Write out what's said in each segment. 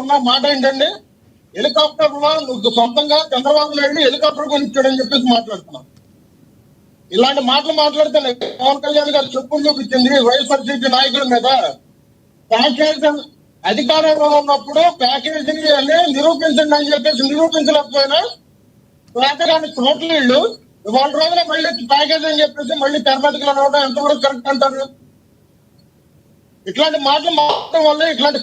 ఉన్న మాట ఏంటండి, హెలికాప్టర్ లో నువ్వు సొంతంగా చంద్రబాబు నాయుడు హెలికాప్టర్ కొనిచ్చాడని చెప్పేసి మాట్లాడుతున్నావు. ఇలాంటి మాటలు మాట్లాడితే పవన్ కళ్యాణ్ గారు చెప్పులు చూపించింది వైఎస్ఆర్సీపీ నాయకుల మీద. ప్యాకేజ్ అధికారంలో ఉన్నప్పుడు ప్యాకేజీని నిరూపించండి అని చెప్పేసి నిరూపించలేకపోయినా పేదగాని చోట్ల వీళ్ళు ఇవాళ రోజున మళ్ళీ ప్యాకేజ్ అని చెప్పేసి మళ్ళీ తెరపతికి రావడం ఎంతవరకు కరెక్ట్ అంటారు? ఇట్లాంటి మాటలు మాట్లాడడం వల్ల ఇట్లాంటి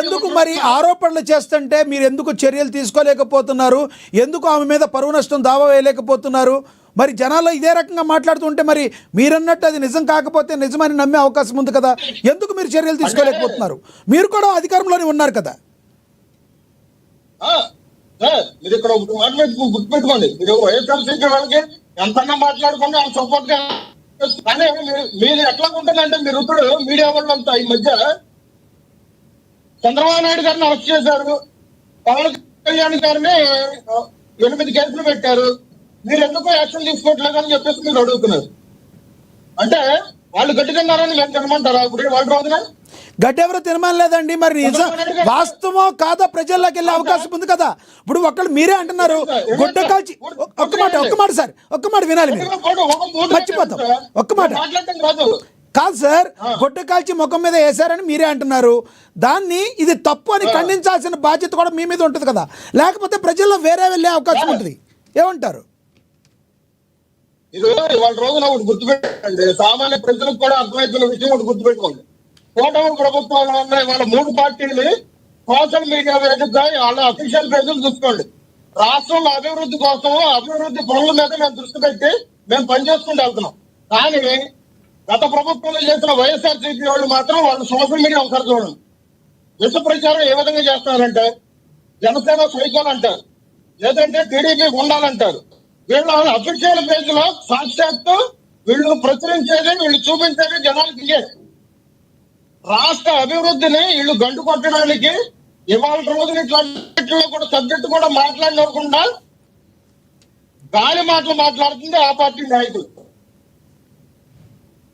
ఎందుకు మరి ఆరోపణలు చేస్తుంటే మీరు ఎందుకు చర్యలు తీసుకోలేకపోతున్నారు? ఎందుకు ఆమె మీద పరువు నష్టం దావా వేయలేకపోతున్నారు? మరి జనాల్లో ఇదే రకంగా మాట్లాడుతుంటే మరి మీరన్నట్టు అది నిజం కాకపోతే నిజమని నమ్మే అవకాశం ఉంది కదా. ఎందుకు మీరు చర్యలు తీసుకోలేకపోతున్నారు? మీరు కూడా అధికారంలోనే ఉన్నారు కదా. మీరు ఇక్కడ గుర్తుపెట్టుకోండి, మీరు వైఎస్ఆర్సీపీ వాళ్ళకి ఎంతన్నా మాట్లాడుకుంటే ఆ సపోర్ట్ గా. కానీ మీరు ఎట్లా ఉంటుందంటే మీరు ఇప్పుడు మీడియా వాళ్ళంతా ఈ మధ్య చంద్రబాబు నాయుడు గారిని అరెస్ట్ చేశారు, పవన్ కళ్యాణ్ గారిని 8 కేసులు పెట్టారు, మీరు ఎందుకో యాక్షన్ తీసుకోవట్లేదు అని చెప్పేసి మీరు అడుగుతున్నారు. అంటే వాళ్ళు గట్టిగా మేము తినమంటారా? ఇప్పుడు వాళ్ళ రోజున గడ్డి ఎవరో తినమనలేదండి. మరి నిజం వాస్తవమో కాదో ప్రజల్లోకి వెళ్ళే అవకాశం ఉంది కదా. ఇప్పుడు ఒకళ్ళు మీరే అంటున్నారు గుడ్డ కాల్చి. ఒక్క మాట సార్, ఒక్క మాట వినాలి, మీరు మర్చిపోతాం. ఒక్క మాట కాదు సార్, గుడ్డ కాల్చి ముఖం మీద వేశారని మీరే అంటున్నారు. దాన్ని ఇది తప్పు అని ఖండించాల్సిన బాధ్యత కూడా మీ మీద ఉంటుంది కదా. లేకపోతే ప్రజల్లో వేరే వెళ్ళే అవకాశం ఉంటుంది. ఏమంటారు? ఇది వాళ్ళ రోజున ఒకటి గుర్తుపెట్టండి, సామాన్య ప్రజలకు కూడా అర్థమవుతున్న విషయం ఒకటి గుర్తుపెట్టుకోండి. కూటమి ప్రభుత్వాలు ఉన్నాయి వాళ్ళ 3 పార్టీలు సోషల్ మీడియా వేదికగా వాళ్ళ అఫీషియల్ పేజీలు చూసుకోండి. రాష్ట్రంలో అభివృద్ధి కోసం అభివృద్ధి పనుల మీద మేము దృష్టి పెట్టి మేము పనిచేసుకుంటూ వెళ్తున్నాం. కానీ గత ప్రభుత్వంలో చేసిన వైఎస్ఆర్సీపీ వాళ్ళు మాత్రం వాళ్ళు సోషల్ మీడియా ఒకసారి చూడండి. విష ప్రచారం ఏ విధంగా చేస్తున్నారంటే జనసేన సైకోలు అంటారు, లేదంటే టీడీపీ ఉండాలంటారు. వీళ్ళ అఫీషియల్ పేజ్ లో సాక్షాత్తు వీళ్ళు ప్రచురించేది, వీళ్ళు చూపించేది జనాలకి ఇయ్యేది. రాష్ట్ర అభివృద్ధిని వీళ్ళు గంటు కొట్టడానికి ఇవాళ రోజున ఇట్లా కూడా సబ్జెక్టు కూడా మాట్లాడకుండా గాలి మాటలు మాట్లాడుతుంది ఆ పార్టీ నాయకులు.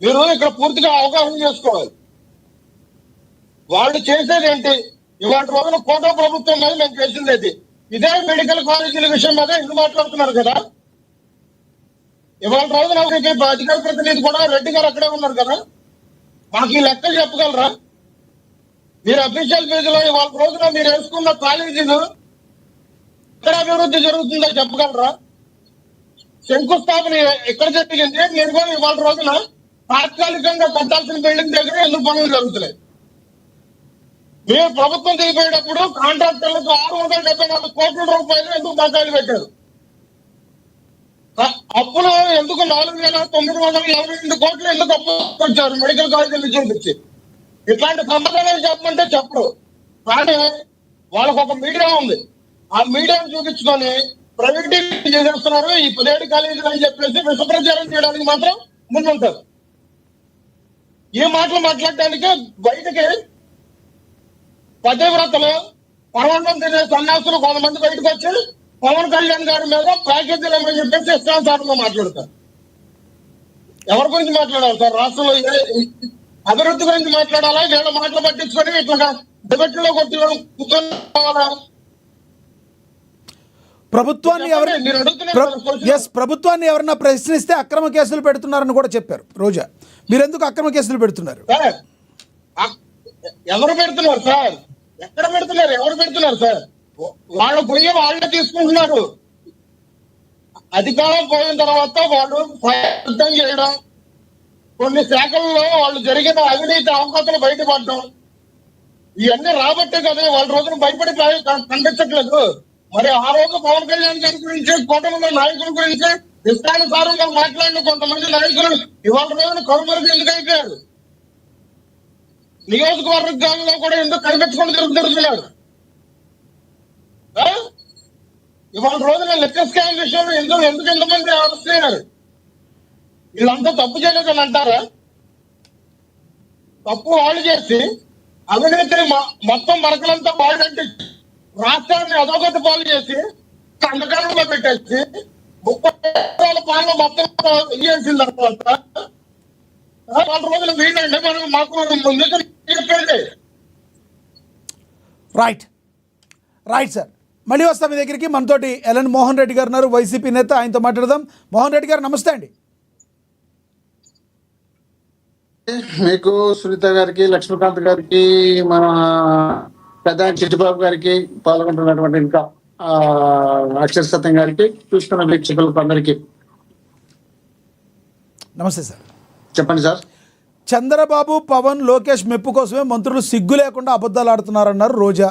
మీరు ఇక్కడ పూర్తిగా అవగాహన చేసుకోవాలి. వాళ్ళు చేసేది ఏంటి? ఇవాళ రోజున కూటమి ప్రభుత్వం మీద మేము చేసింది ఏంటి? ఇదే మెడికల్ కాలేజీల విషయం మీద ఎందుకు మాట్లాడుతున్నారు కదా. ఇవాళ రోజున అధికార ప్రతినిధి కూడా రెడ్డి గారు అక్కడే ఉన్నారు కదా. మాకు ఈ లెక్కలు చెప్పగలరా? మీరు అఫీషియల్ పేజీలో ఇవాళ రోజున మీరు వేసుకున్న కాలేజీలు ఎక్కడ అభివృద్ధి జరుగుతుందో చెప్పగలరా? శంకుస్థాపన ఎక్కడ జరిగింది? మీరు కూడా ఇవాళ రోజున తాత్కాలికంగా కట్టాల్సిన బిల్డింగ్ దగ్గర ఎందుకు పనులు జరుగుతున్నాయి? మీరు ప్రభుత్వం దిగిపోయేటప్పుడు కాంట్రాక్టర్లకు 674 కోట్ల రూపాయలు ఎందుకు బకాయిలు పెట్టారు? అప్పులు ఎందుకు 4,982 కోట్లు ఎందుకు అప్పు వచ్చారు మెడికల్ కాలేజీలు చూపించి? ఇట్లాంటి సమాధానాలు చెప్పమంటే చెప్పరు. కానీ వాళ్ళకు ఒక మీడియా ఉంది, ఆ మీడియాను చూపించుకొని ప్రైవేటీకరణ చేసేస్తున్నారు. ఈ 17 కాలేజీలు అని చెప్పేసి విష ప్రచారం చేయడానికి మాత్రం ముందుంటారు. ఈ మాటలు మాట్లాడడానికి బయటకి పతివ్రతలు పర్వంతం తినే సన్యాసులు కొంతమంది బయటకు వచ్చి పవన్ కళ్యాణ్ గారి మీద ప్యాకేజీలు ఏమని చెప్పేసి ఇష్టానుసారంగా మాట్లాడతారు. ఎవరి గురించి మాట్లాడాలి సార్? రాష్ట్రంలో అభివృద్ధి గురించి మాట్లాడాలా? వీళ్ళ మాటలు పట్టించుకొని ఇట్లా డిబెట్లో కొట్టి కూర్చోవాలా? ప్రభుత్వాన్ని ఎవరన్నా ప్రశ్నిస్తే అక్రమ కేసులు పెడుతున్నారని కూడా చెప్పారు రోజా. మీరెందుకు అక్రమ కేసులు పెడుతున్నారు? ఎవరు పెడుతున్నారు సార్? ఎక్కడ పెడుతున్నారు? ఎవరు పెడుతున్నారు సార్? వాళ్ళు పోయి వాళ్ళే తీసుకుంటున్నారు. అధికారం పోయిన తర్వాత వాళ్ళు సిద్ధం చేయడం, కొన్ని శాఖల్లో వాళ్ళు జరిగిన అవినీతి అవకాశాలు బయటపడడం, ఇవన్నీ రాబట్టే కదా వాళ్ళ రోజున భయపడి కనిపించట్లేదు. మరి ఆ రోజు పవన్ కళ్యాణ్ గారి గురించి, కూటమిలో నాయకుల గురించి ఇష్టానుసారంగా మాట్లాడిన కొంతమంది నాయకులు ఇవాళ రోజున కౌమరికి ఎందుకు అయిపోయారు? నియోజకవర్గాల్లో కూడా ఎందుకు కనిపించకుండా తిరుగుతున్నారు? ఇవాళ రోజున లెక్క స్కామ్ విషయంలో ఎందుకు ఎంతమంది అరెస్ట్ అయ్యారు? వీళ్ళంతా తప్పు చేయలేదని అంటారా? తప్పు వాళ్ళు చేసి అవినీతిని మొత్తం మరకలంతా వాళ్ళంటే రాష్ట్రాన్ని అధోగతి పాలు చేసి అంధకారంలో పెట్టేసి 30 పాలన మొత్తం ఇయ్యాల్సిన తర్వాత వాళ్ళ రోజులు వీళ్ళండి మనం మాకు ముందు చెప్పండి. రైట్ రైట్ సార్, మళ్ళీ వస్తాం మీ దగ్గరికి. మనతోటి ఎల్ఎన్ మోహన్ రెడ్డి గారు ఉన్నారు, వైసీపీ నేత. ఆయనతో మాట్లాడదాం. మోహన్ రెడ్డి గారు నమస్తే అండి. మీకు సునీత గారికి, లక్ష్మీకాంత్ గారికి, మన ప్రధాని చిట్టిబాబు గారికి, పాల్గొంటున్నటువంటి ఇంకా అక్షర సత్యం గారికి, చూస్తున్న వీక్షకులకు అందరికీ నమస్తే సార్. చెప్పండి సార్. చంద్రబాబు, పవన్, లోకేష్ మెప్పు కోసమే మంత్రులు సిగ్గు లేకుండా అబద్ధాలు ఆడుతున్నారన్నారు రోజా.